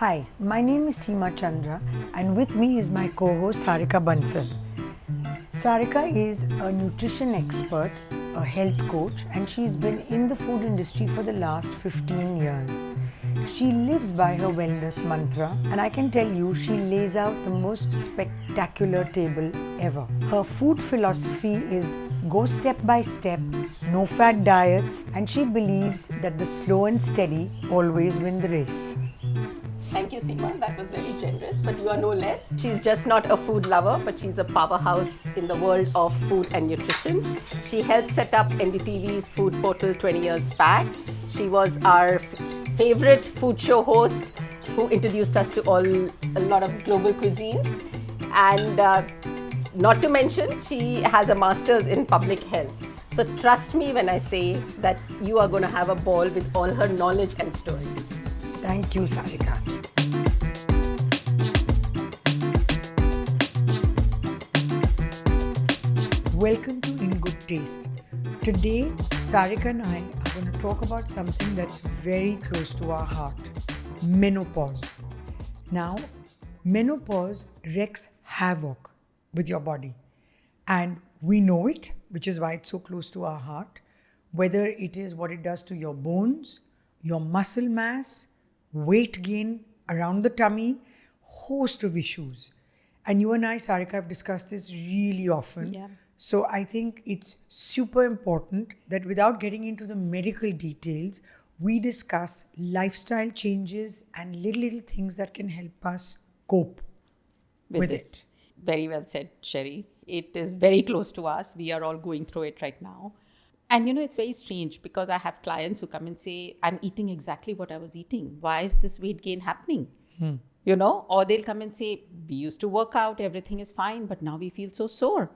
Hi, my name is Seema Chandra and with me is my co-host Sarika Bansal. Sarika is a nutrition expert, a health coach, and she's been in the food industry for the last 15 years. She lives by her wellness mantra, and I can tell you she lays out the most spectacular table ever. Her food philosophy is go step by step, no fat diets, and she believes that the slow and steady always win the race. Thank you, Seema. That was very generous, but you are no less. She's just not a food lover, but she's a powerhouse in the world of food and nutrition. She helped set up NDTV's food portal 20 years back. She was our favorite food show host who introduced us to a lot of global cuisines. And not to mention, she has a master's in public health. So trust me when I say that you are going to have a ball with all her knowledge and stories. Thank you, Sarika. Welcome to In Good Taste. Today, Sarika and I are going to talk about something that's very close to our heart, menopause. Now, menopause wreaks havoc with your body. And we know it, which is why it's so close to our heart, whether it is what it does to your bones, your muscle mass, weight gain around the tummy, host of issues. And you and I, Sarika, have discussed this really often. Yeah. So I think it's super important that without getting into the medical details, we discuss lifestyle changes and little things that can help us cope with it. Very well said, Sherry. It is very close to us. We are all going through it right now. And it's very strange because I have clients who come and say, I'm eating exactly what I was eating. Why is this weight gain happening? Or they'll come and say, we used to work out, everything is fine, but now we feel so sore.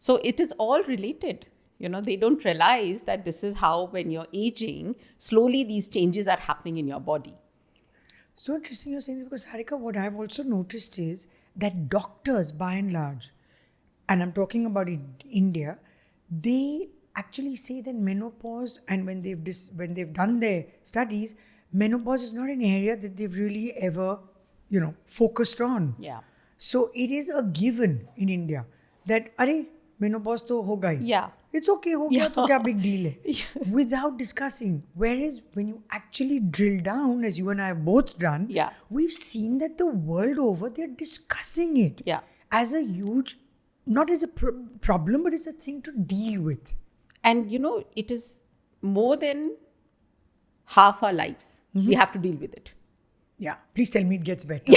So it is all related. They don't realize that this is how, when you're aging, slowly these changes are happening in your body. So interesting you're saying this because, Sarika, what I've also noticed is that doctors, by and large, and I'm talking about India, they actually say that menopause, and when they've done their studies, menopause is not an area that they've really ever, focused on. Yeah. So it is a given in India that, menopause to ho gayi. Yeah. It's okay, ho gaya to kya big deal hai? Without discussing. Whereas when you actually drill down, as you and I have both done, we've seen that the world over, they're discussing it as a huge, not as a problem, but as a thing to deal with. And it is more than half our lives. We have to deal with it. Yeah, please tell me it gets better.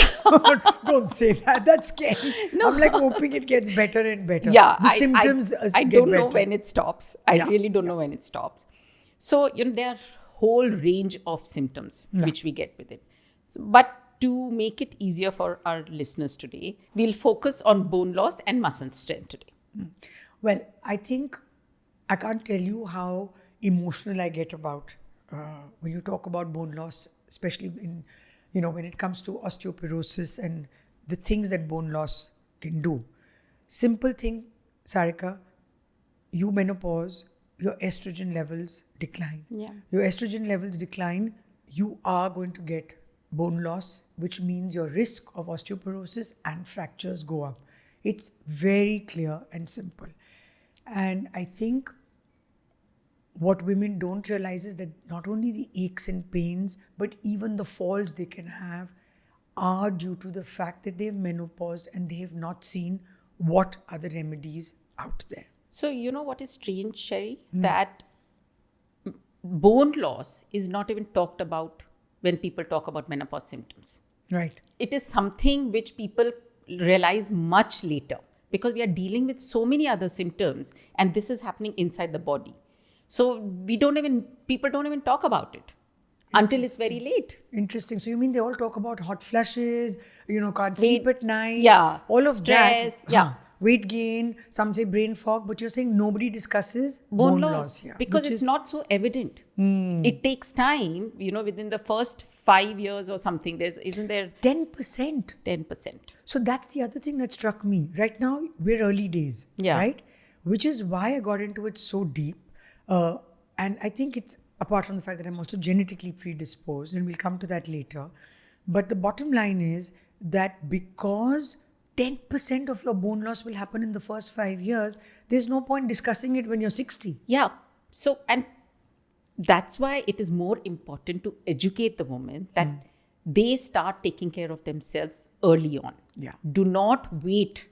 Don't say that. That's scary. No. I'm hoping it gets better and better. Yeah, the symptoms I get don't know better. when it stops. I really don't know when it stops. So, there are whole range of symptoms which we get with it. So, but to make it easier for our listeners today, we'll focus on bone loss and muscle strength today. Well, I think I can't tell you how emotional I get about when you talk about bone loss, especially in when it comes to osteoporosis and the things that bone loss can do. Simple thing, Sarika, you menopause, your estrogen levels decline. Yeah. Your estrogen levels decline, you are going to get bone loss, which means your risk of osteoporosis and fractures go up. It's very clear and simple. And I think what women don't realize is that not only the aches and pains, but even the falls they can have are due to the fact that they've menopaused and they have not seen what are the remedies out there. So, what is strange, Sherry? That bone loss is not even talked about when people talk about menopause symptoms. Right. It is something which people realize much later because we are dealing with so many other symptoms and this is happening inside the body. So people don't even talk about it until it's very late. Interesting. So you mean they all talk about hot flushes, can't sleep at night, all of stress, that. Weight gain, some say brain fog, but you're saying nobody discusses bone loss. Because it's not so evident. It takes time, within the first 5 years or something, isn't there 10%. 10%. So that's the other thing that struck me. Right now, we're early days, right? Which is why I got into it so deep. And I think it's, apart from the fact that I'm also genetically predisposed, and we'll come to that later, But the bottom line is that because 10% of your bone loss will happen in the first 5 years, there's no point discussing it when you're 60. Yeah. So, and that's why it is more important to educate the women that they start taking care of themselves early on. Yeah. Do not wait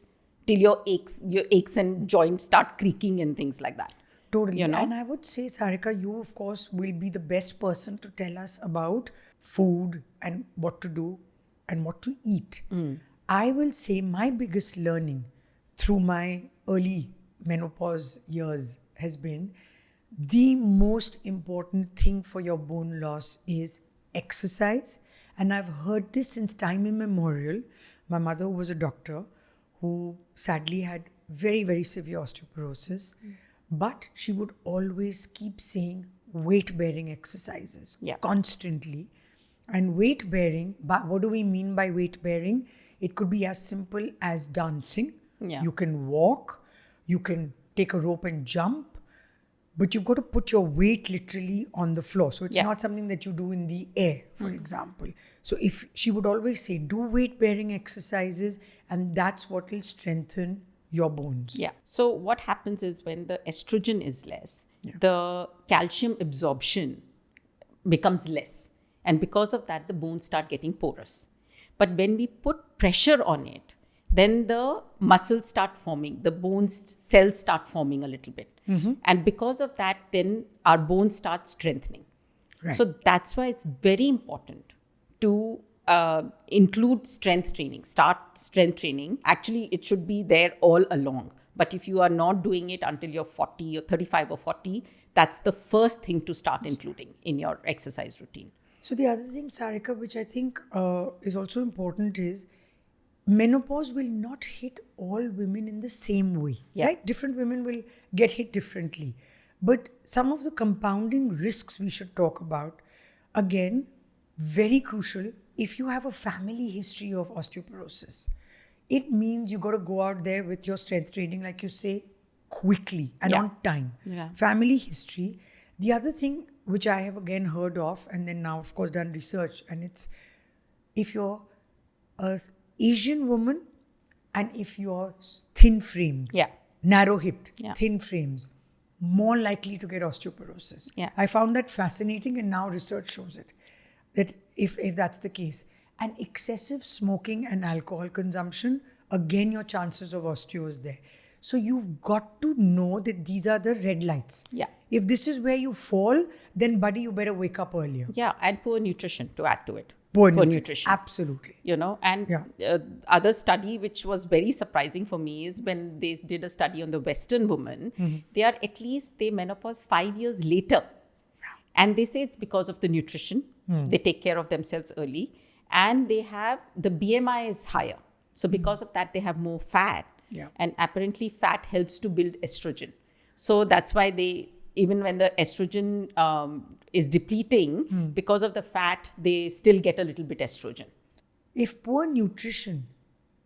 till your aches and joints start creaking and things like that. Totally. You know? And I would say, Sarika, you, of course, will be the best person to tell us about food and what to do and what to eat. I will say my biggest learning through my early menopause years has been the most important thing for your bone loss is exercise. And I've heard this since time immemorial. My mother was a doctor who sadly had very, very severe osteoporosis. But she would always keep saying weight-bearing exercises constantly. And weight-bearing, what do we mean by weight-bearing? It could be as simple as dancing. Yeah. You can walk, you can take a rope and jump, but you've got to put your weight literally on the floor. So it's not something that you do in the air, for example. So if she would always say, do weight-bearing exercises, and that's what will strengthen your bones. Yeah. So what happens is when the estrogen is less, the calcium absorption becomes less. And because of that, the bones start getting porous. But when we put pressure on it, then the muscles start forming, the bones cells start forming a little bit. And because of that, then our bones start strengthening. Right. So that's why it's very important to include strength training, start strength training. Actually, it should be there all along. But if you are not doing it until you're 40 or 35 or 40, that's the first thing to start including in your exercise routine. So the other thing, Sarika, which I think is also important is menopause will not hit all women in the same way, right? Different women will get hit differently. But some of the compounding risks we should talk about, again, very crucial. If you have a family history of osteoporosis, it means you got to go out there with your strength training, like you say, quickly and on time. Family history. The other thing which I have again heard of, and then now of course done research, and it's if you're a Asian woman and if you're thin framed, narrow hipped, thin frames, more likely to get osteoporosis. I found that fascinating, and now research shows it. That if that's the case. And excessive smoking and alcohol consumption, again, your chances of osteo is there. So you've got to know that these are the red lights. If this is where you fall, then buddy, you better wake up earlier. And poor nutrition to add to it. Poor nutrition. Absolutely. You know, and other study which was very surprising for me is when they did a study on the Western women, they are at least, they menopause 5 years later. And they say it's because of the nutrition. They take care of themselves early. And they have, the BMI is higher. So because of that, they have more fat. And apparently fat helps to build estrogen. So that's why they, even when the estrogen is depleting, because of the fat, they still get a little bit estrogen. If poor nutrition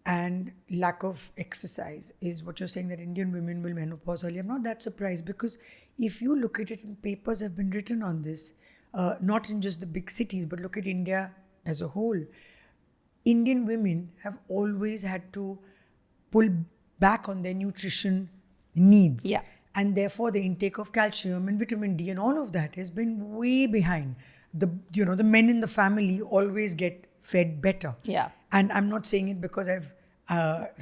and lack of exercise is what you're saying, that Indian women will menopause early, I'm not that surprised, because if you look at it, and papers have been written on this, not in just the big cities, but look at India as a whole. Indian women have always had to pull back on their nutrition needs. And therefore the intake of calcium and vitamin D and all of that has been way behind. The men in the family always get fed better. And I'm not saying it because I've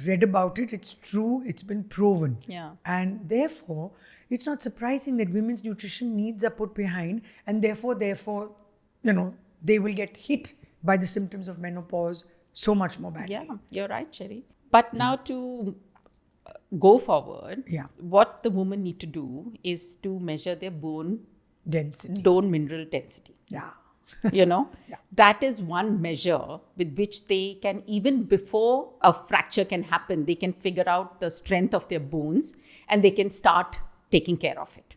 read about it. It's true. It's been proven. And therefore, it's not surprising that women's nutrition needs are put behind, and therefore, they will get hit by the symptoms of menopause so much more badly. You're right, Sherry. But now to go forward, what the women need to do is to measure their bone mineral density. That is one measure with which they can, even before a fracture can happen, they can figure out the strength of their bones and they can start taking care of it.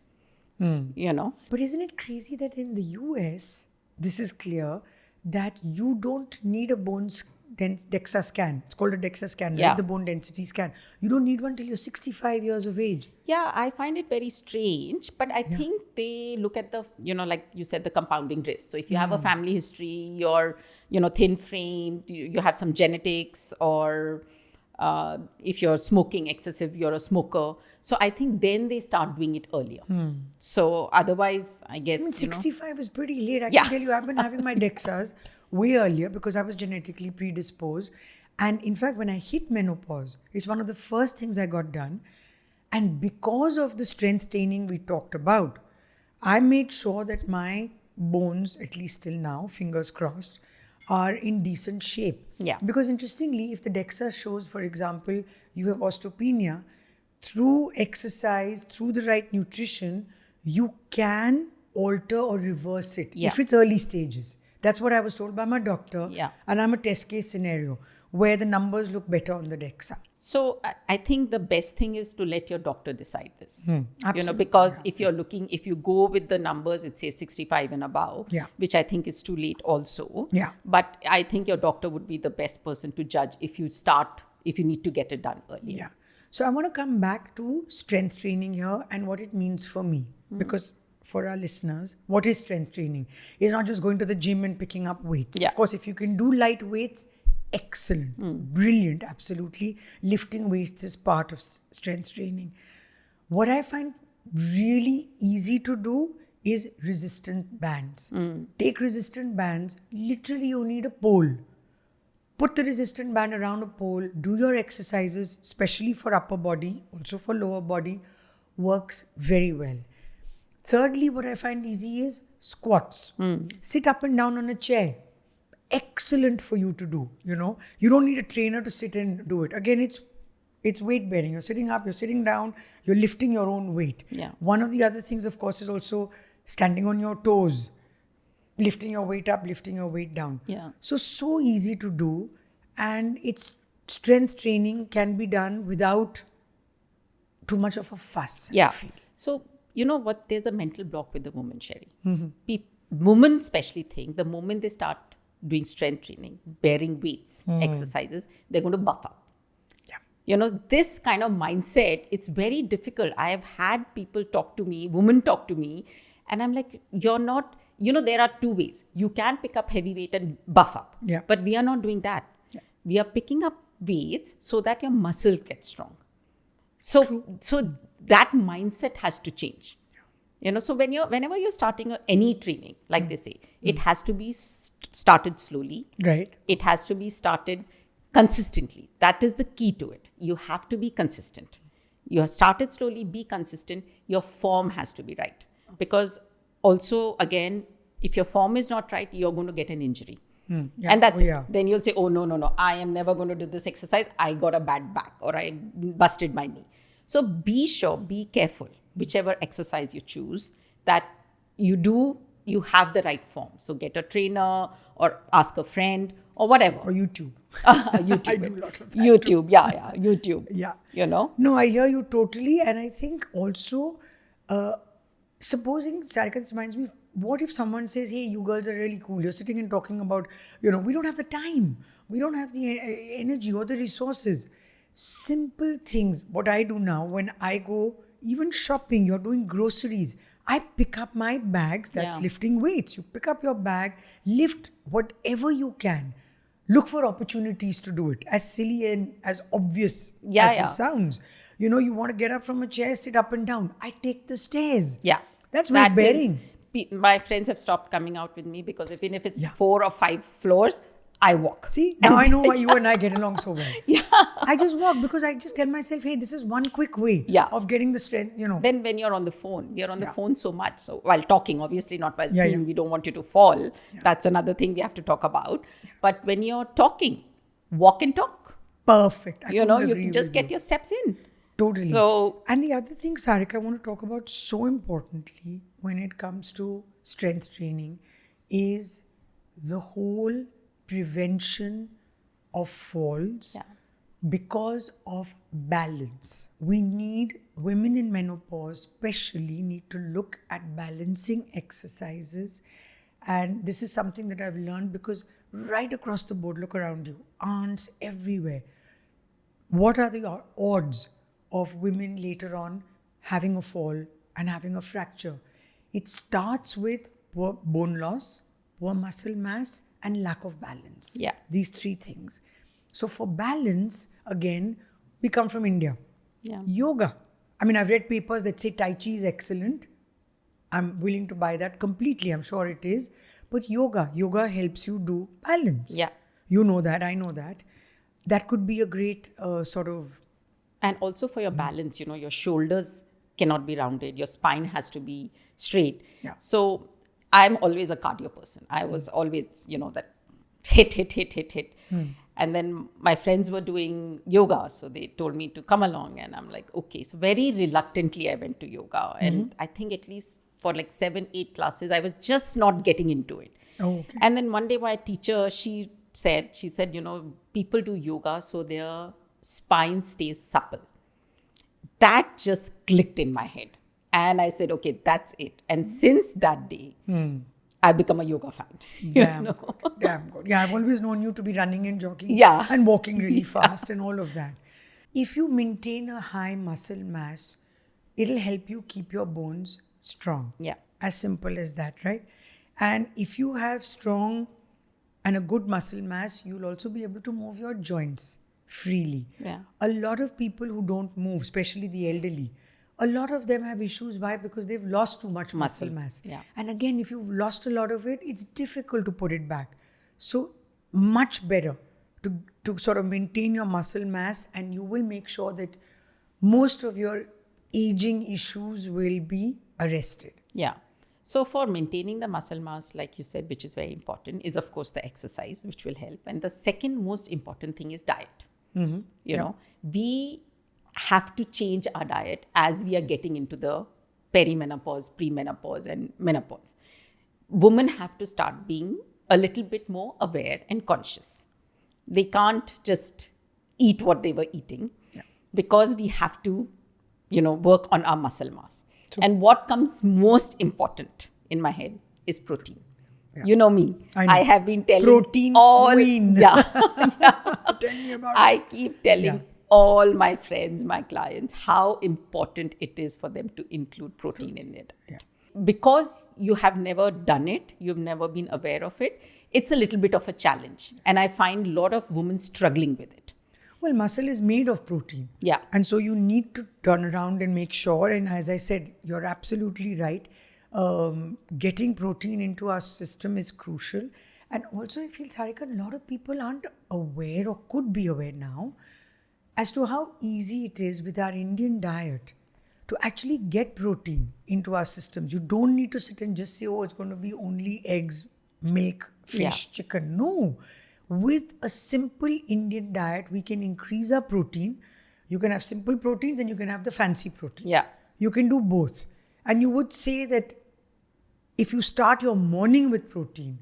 But isn't it crazy that in the US, this is clear, that you don't need a bone DEXA scan. It's called a DEXA scan, right? Yeah. The bone density scan. You don't need one till you're 65 years of age. Yeah, I find it very strange, but I think they look at the, like you said, the compounding risk. So if you have a family history, you're, thin framed, you have some genetics, or if you're smoking excessive, you're a smoker. So I think then they start doing it earlier. So otherwise, I guess, 65 is pretty late. I Yeah. can tell you, I've been having my DEXAs way earlier because I was genetically predisposed. And in fact, when I hit menopause, it's one of the first things I got done. And because of the strength training we talked about, I made sure that my bones, at least till now, fingers crossed, are in decent shape. Yeah. Because interestingly, if the DEXA shows, for example, you have osteopenia, through exercise, through the right nutrition, you can alter or reverse it if it's early stages. That's what I was told by my doctor. Yeah. And I'm a test case scenario where the numbers look better on the DEXA. So I think the best thing is to let your doctor decide this. Absolutely. Because if you go with the numbers, it says 65 and above, which I think is too late also. Yeah. But I think your doctor would be the best person to judge if you need to get it done early. Yeah. So I want to come back to strength training here and what it means for me. Because for our listeners, what is strength training? It's not just going to the gym and picking up weights. Yeah. Of course, if you can do light weights, excellent, brilliant, absolutely. Lifting weights is part of strength training. What I find really easy to do is resistant bands. Take resistant bands, literally you need a pole. Put the resistant band around a pole, do your exercises, especially for upper body, also for lower body, works very well. Thirdly, what I find easy is squats. Sit up and down on a chair. Excellent for you to do, You don't need a trainer to sit and do it. Again, it's weight bearing. You're sitting up, you're sitting down, you're lifting your own weight. Yeah. One of the other things, of course, is also standing on your toes, lifting your weight up, lifting your weight down. Yeah. So easy to do. And it's strength training can be done without too much of a fuss. Yeah. So, you know what? There's a mental block with the woman, Sherry. Women especially think the moment they start doing strength training, bearing weights, exercises, they're going to buff up. Yeah. This kind of mindset, it's very difficult. I have had women talk to me, and I'm like, you're not, there are two ways. You can pick up heavy weight and buff up. Yeah. But we are not doing that. Yeah. We are picking up weights so that your muscle gets strong. So that mindset has to change. So whenever you're starting any training, like they say, it has to be started slowly. Right. It has to be started consistently. That is the key to it. You have to be consistent. You have started slowly, be consistent. Your form has to be right. Because also, again, if your form is not right, you're going to get an injury. Yeah. And that's it. Then you'll say, oh, no, I am never going to do this exercise. I got a bad back or I busted my knee. So be careful, whichever exercise you choose, that you have the right form. So get a trainer or ask a friend or whatever. Or YouTube. YouTube. I do a lot of that. YouTube, yeah, YouTube. Yeah. No, I hear you totally. And I think also, supposing, Sarika, this reminds me, what if someone says, hey, you girls are really cool. You're sitting and talking about, we don't have the time. We don't have the energy or the resources. Simple things. What I do now when I go, even shopping, you're doing groceries, I pick up my bags, that's lifting weights. You pick up your bag, lift whatever you can. Look for opportunities to do it. As silly and as obvious as this sounds. You want to get up from a chair, sit up and down. I take the stairs. Yeah. That's weight bearing. My friends have stopped coming out with me because even if it's 4 or 5 floors, I walk. See, now I know why you and I get along so well. I just walk because I just tell myself, hey, this is one quick way of getting the strength, Then when you're on the phone, we are on the phone so much. So while talking, obviously not while seeing, we don't want you to fall. Yeah. That's another thing we have to talk about. Yeah. But when you're talking, walk and talk. Perfect. You just get your steps in. Totally. So, and the other thing, Sarika, I want to talk about so importantly when it comes to strength training is the whole prevention of falls because of balance. Women in menopause especially need to look at balancing exercises. And this is something that I've learned because right across the board. Look around you, aunts everywhere. What are the odds of women later on having a fall and having a fracture? It starts with poor bone loss, poor muscle mass, and lack of balance. Yeah. These three things. So for balance, again, we come from India. Yeah. Yoga. I mean, I've read papers that say Tai Chi is excellent. I'm willing to buy that completely. I'm sure it is. But yoga helps you do balance. Yeah. You know that, I know that. That could be a great sort of... And also for your balance, your shoulders cannot be rounded. Your spine has to be straight. Yeah. So I'm always a cardio person. I was always, that hit. And then my friends were doing yoga. So they told me to come along. And I'm like, okay. So very reluctantly, I went to yoga. And I think at least for like 7-8 classes, I was just not getting into it. Oh, okay. And then one day my teacher, she said, people do yoga so their spine stays supple. That just clicked in my head. And I said, okay, that's it. And since that day, I've become a yoga fan. Damn good. Yeah, I've always known you to be running and jogging and walking really fast and all of that. If you maintain a high muscle mass, it'll help you keep your bones strong. Yeah. As simple as that, right? And if you have strong and a good muscle mass, you'll also be able to move your joints freely. Yeah. A lot of people who don't move, especially the elderly, a lot of them have issues. Why? Because they've lost too much muscle mass. Yeah. And again, if you've lost a lot of it, it's difficult to put it back. So much better to sort of maintain your muscle mass, and you will make sure that most of your aging issues will be arrested. Yeah. So for maintaining the muscle mass, like you said, which is very important, is of course the exercise, which will help. And the second most important thing is diet. You know, we have to change our diet as we are getting into the perimenopause, premenopause, and menopause. Women have to start being a little bit more aware and conscious. They can't just eat what they were eating because we have to, work on our muscle mass. True. And what comes most important in my head is protein. Yeah. You know me. I have been telling protein queen. Yeah. Tell me about it. I keep telling all my friends, my clients, how important it is for them to include protein in it. Yeah. Because you have never done it, you've never been aware of it, it's a little bit of a challenge. And I find a lot of women struggling with it. Well, muscle is made of protein. Yeah. And so you need to turn around and make sure, and as I said, you're absolutely right, getting protein into our system is crucial. And also I feel, Sarika, a lot of people aren't aware or could be aware now as to how easy it is with our Indian diet to actually get protein into our systems. You don't need to sit and just say, oh, it's going to be only eggs, milk, fish, chicken. No. With a simple Indian diet, we can increase our protein. You can have simple proteins and you can have the fancy proteins. Yeah. You can do both. And you would say that if you start your morning with protein,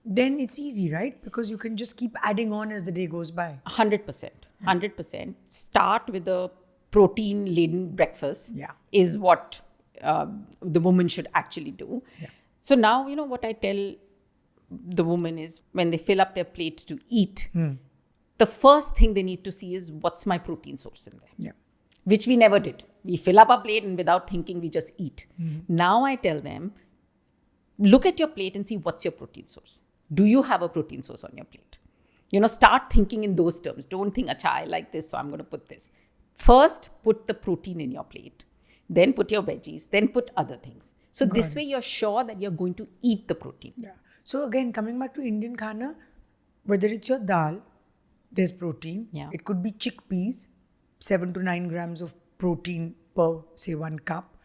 then it's easy, right? Because you can just keep adding on as the day goes by. 100%. 100%. Start with a protein-laden breakfast is what the woman should actually do. Yeah. So now, what I tell the woman is when they fill up their plate to eat, the first thing they need to see is what's my protein source in there. Yeah. Which we never did. We fill up our plate and without thinking, we just eat. Now I tell them, look at your plate and see what's your protein source. Do you have a protein source on your plate? Start thinking in those terms. Don't think, acha, I like this, so I'm going to put this. First, put the protein in your plate. Then put your veggies. Then put other things. So this way you're sure that you're going to eat the protein. Yeah. So again, coming back to Indian khana, whether it's your dal, there's protein. Yeah. It could be chickpeas, 7 to 9 grams of protein per, say, 1 cup.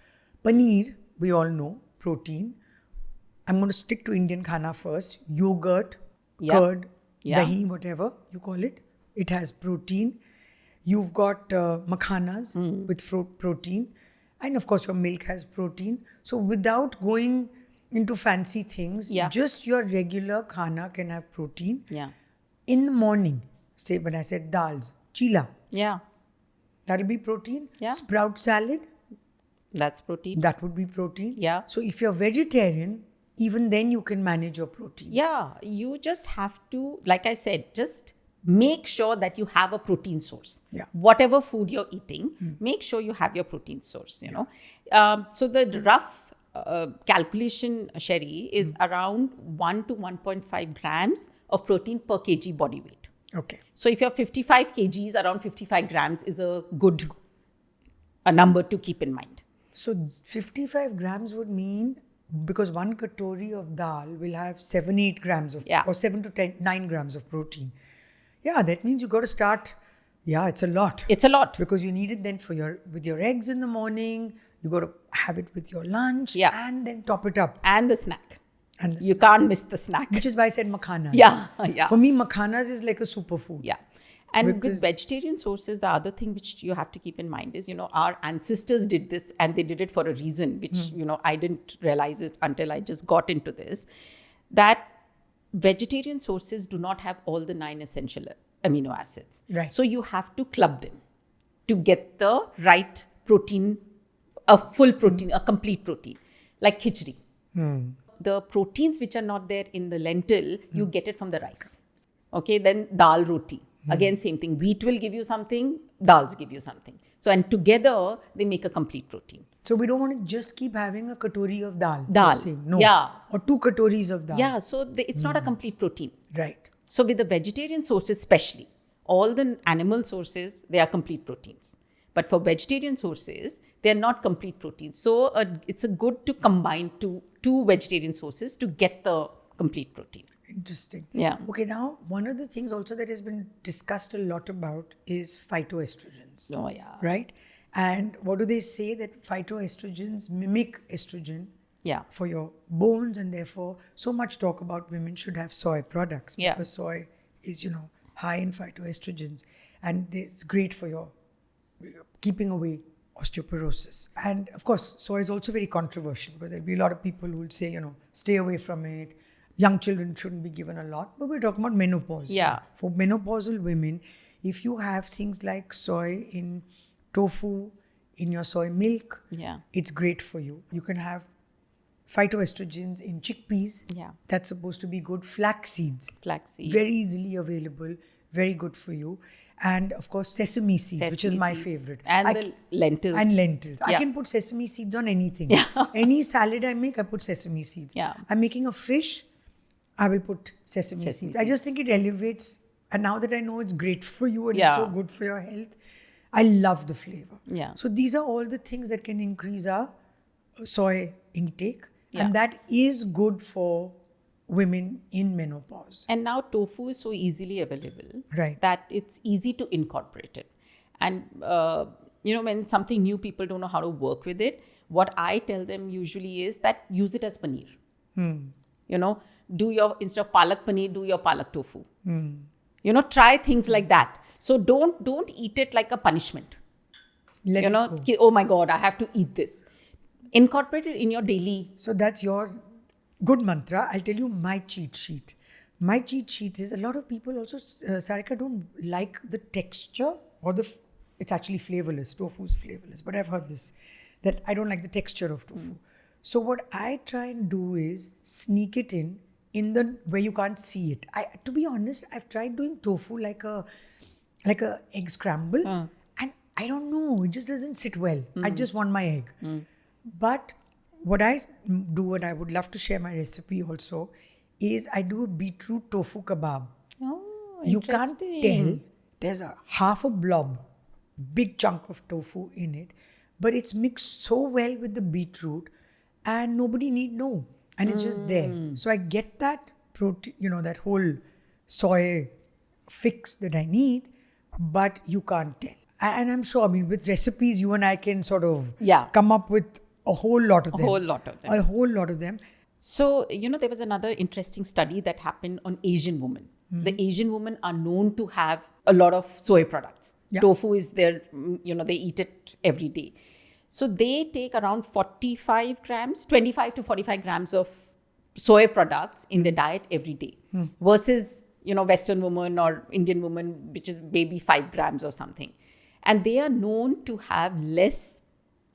Paneer, we all know, protein. I'm going to stick to Indian khana first. Yogurt, curd, dahi, whatever you call it. It has protein. You've got makhanas with protein. And of course, your milk has protein. So without going into fancy things, just your regular khana can have protein. Yeah. In the morning, say when I said dals, chila. Yeah. That'll be protein. Yeah. Sprout salad. That's protein. That would be protein. Yeah. So if you're vegetarian, even then you can manage your protein. Yeah, you just have to, like I said, just make sure that you have a protein source. Yeah. Whatever food you're eating, make sure you have your protein source, you know. So the rough calculation, Sherry, is around 1 to 1.5 grams of protein per kg body weight. Okay. So if you're 55 kgs, around 55 grams is a good number to keep in mind. So 55 grams would mean, because one katori of dal will have 7-8 grams of, Yeah. or 7 to 9 grams of protein. Yeah, that means you got to start. Yeah, it's a lot. It's a lot. Because you need it then with your eggs in the morning. You got to have it with your lunch. Yeah. And then top it up. And the snack. And the You can't miss the snack. Which is why I said makhanas. Yeah, yeah. For me, makhanas is like a superfood. Yeah. And Because- with vegetarian sources, the other thing which you have to keep in mind is, you know, our ancestors did this and they did it for a reason, which, you know, I didn't realize it until I just got into this, that vegetarian sources do not have all the 9 essential amino acids. Right. So you have to club them to get the right protein, a full protein, a complete protein, like khichdi. The proteins which are not there in the lentil, you get it from the rice. Okay, then dal roti. Again, same thing. Wheat will give you something, dals give you something. So, and together, they make a complete protein. So we don't want to just keep having a katori of dal. Dal. you're saying. No. Yeah. Or 2 katoris of dal. Yeah, so it's not a complete protein. Right. So with the vegetarian sources especially, all the animal sources, they are complete proteins. But for vegetarian sources, they are not complete proteins. So it's a good to combine two vegetarian sources to get the complete protein. Interesting. Yeah. Okay, now one of the things also that has been discussed a lot about is phytoestrogens. Oh, yeah. Right? And what do they say? That phytoestrogens mimic estrogen Yeah. for your bones, and therefore so much talk about women should have soy products Yeah. because soy is, high in phytoestrogens, and it's great for your keeping away osteoporosis. And of course, soy is also very controversial because there'll be a lot of people who will say, stay away from it. Young children shouldn't be given a lot, but we're talking about menopause. Yeah. For menopausal women, if you have things like soy in tofu, in your soy milk, Yeah. it's great for you. You can have phytoestrogens in chickpeas. Yeah. That's supposed to be good. Flax seeds, Flaxseed. very easily available, very good for you. And of course, sesame seeds, which is my seeds. favorite. And I the lentils. And lentils. I Yeah. can put sesame seeds on anything. Any salad I make, I put sesame seeds. Yeah. I'm making a fish, I will put sesame seeds. I just think it elevates. And now that I know it's great for you and it's so Yeah. good for your health, I love the flavor. Yeah. So these are all the things that can increase our soy intake. Yeah. And that is good for women in menopause. And now tofu is so easily available Right. that it's easy to incorporate it. And, when something new, people don't know how to work with it. What I tell them usually is that use it as paneer. Instead of palak paneer, do your palak tofu. Try things like that. So don't eat it like a punishment. Let it go. Oh my God, I have to eat this. Incorporate it in your daily. So that's your good mantra. I'll tell you my cheat sheet. My cheat sheet is a lot of people also, Sarika, don't like the texture or it's actually flavorless. Tofu is flavorless. But I've heard this, that I don't like the texture of tofu. So what I try and do is sneak it in the where you can't see it. To be honest, I've tried doing tofu like a egg scramble, and I don't know, it just doesn't sit well. I just want my egg. But what I do, and I would love to share my recipe also, is I do a beetroot tofu kebab. Oh, You can't tell. There's a half a blob, big chunk of tofu in it, but it's mixed so well with the beetroot, and nobody need know, and it's just there. So I get that protein, that whole soy fix that I need, but you can't tell. And I'm sure, with recipes, you and I can sort of come up with a whole lot of them. A whole lot of them. A whole lot of them. So, there was another interesting study that happened on Asian women. The Asian women are known to have a lot of soy products. Yeah. Tofu is their, they eat it every day. So they take around 25 to 45 grams of soy products in their diet every day versus, Western woman or Indian woman, which is maybe 5 grams or something. And they are known to have less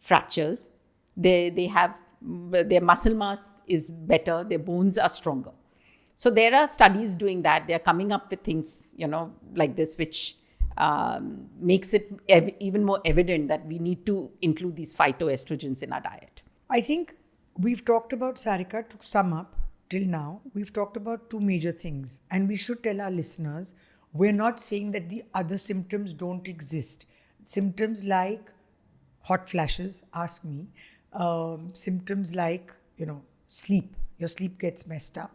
fractures. They have their muscle mass is better, their bones are stronger. So there are studies doing that. They're coming up with things, like this, which makes it even more evident that we need to include these phytoestrogens in our diet. I think we've talked about, Sarika, to sum up till now, we've talked about two major things. And we should tell our listeners, we're not saying that the other symptoms don't exist. Symptoms like hot flashes, ask me. Symptoms like, sleep. Your sleep gets messed up.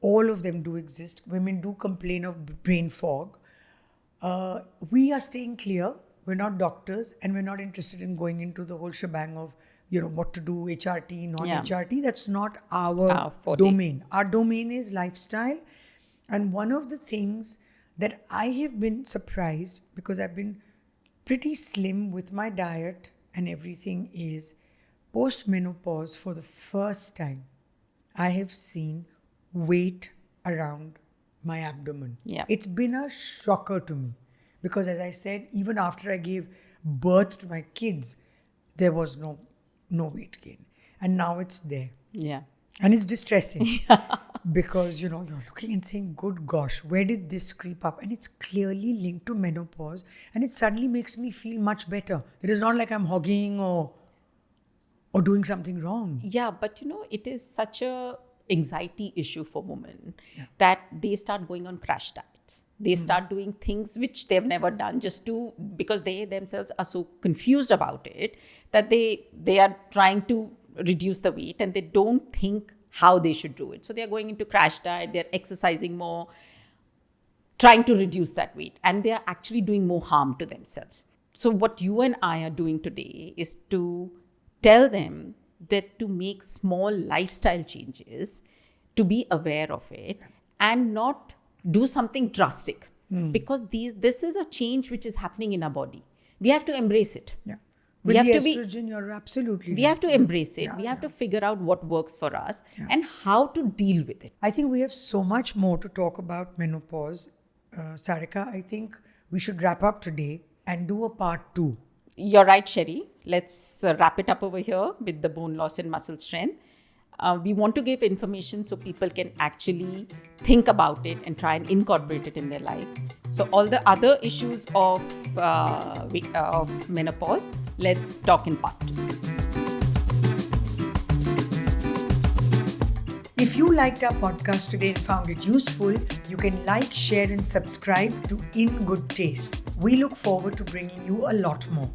All of them do exist. Women do complain of brain fog. We are staying clear. We're not doctors, and we're not interested in going into the whole shebang of, what to do, HRT, non-HRT. That's not our domain. Our domain is lifestyle. And one of the things that I have been surprised, because I've been pretty slim with my diet and everything, is post-menopause, for the first time, I have seen weight around my abdomen. Yeah. It's been a shocker to me, because as I said, even after I gave birth to my kids, there was no weight gain, and now it's there. Yeah. And it's distressing because you're looking and saying, good gosh, where did this creep up? And it's clearly linked to menopause, and it suddenly makes me feel much better. It is not like I'm hogging or doing something wrong. Yeah, but it is such a anxiety issue for women that they start going on crash diets. They start doing things which they've never done because they themselves are so confused about it that they are trying to reduce the weight, and they don't think how they should do it. So they're going into crash diet, they're exercising more, trying to reduce that weight, and they're actually doing more harm to themselves. So what you and I are doing today is to tell them that to make small lifestyle changes, to be aware of it, and not do something drastic. Because this is a change which is happening in our body. We have to embrace it. Yeah. With the estrogen, you're absolutely We have to embrace it. We have to figure out what works for us and how to deal with it. I think we have so much more to talk about menopause. Sarika, I think we should wrap up today and do a part 2. You're right, Sherry. Let's wrap it up over here with the bone loss and muscle strength. We want to give information so people can actually think about it and try and incorporate it in their life. So all the other issues of menopause, let's talk in part 2. If you liked our podcast today and found it useful, you can like, share and subscribe to In Good Taste. We look forward to bringing you a lot more.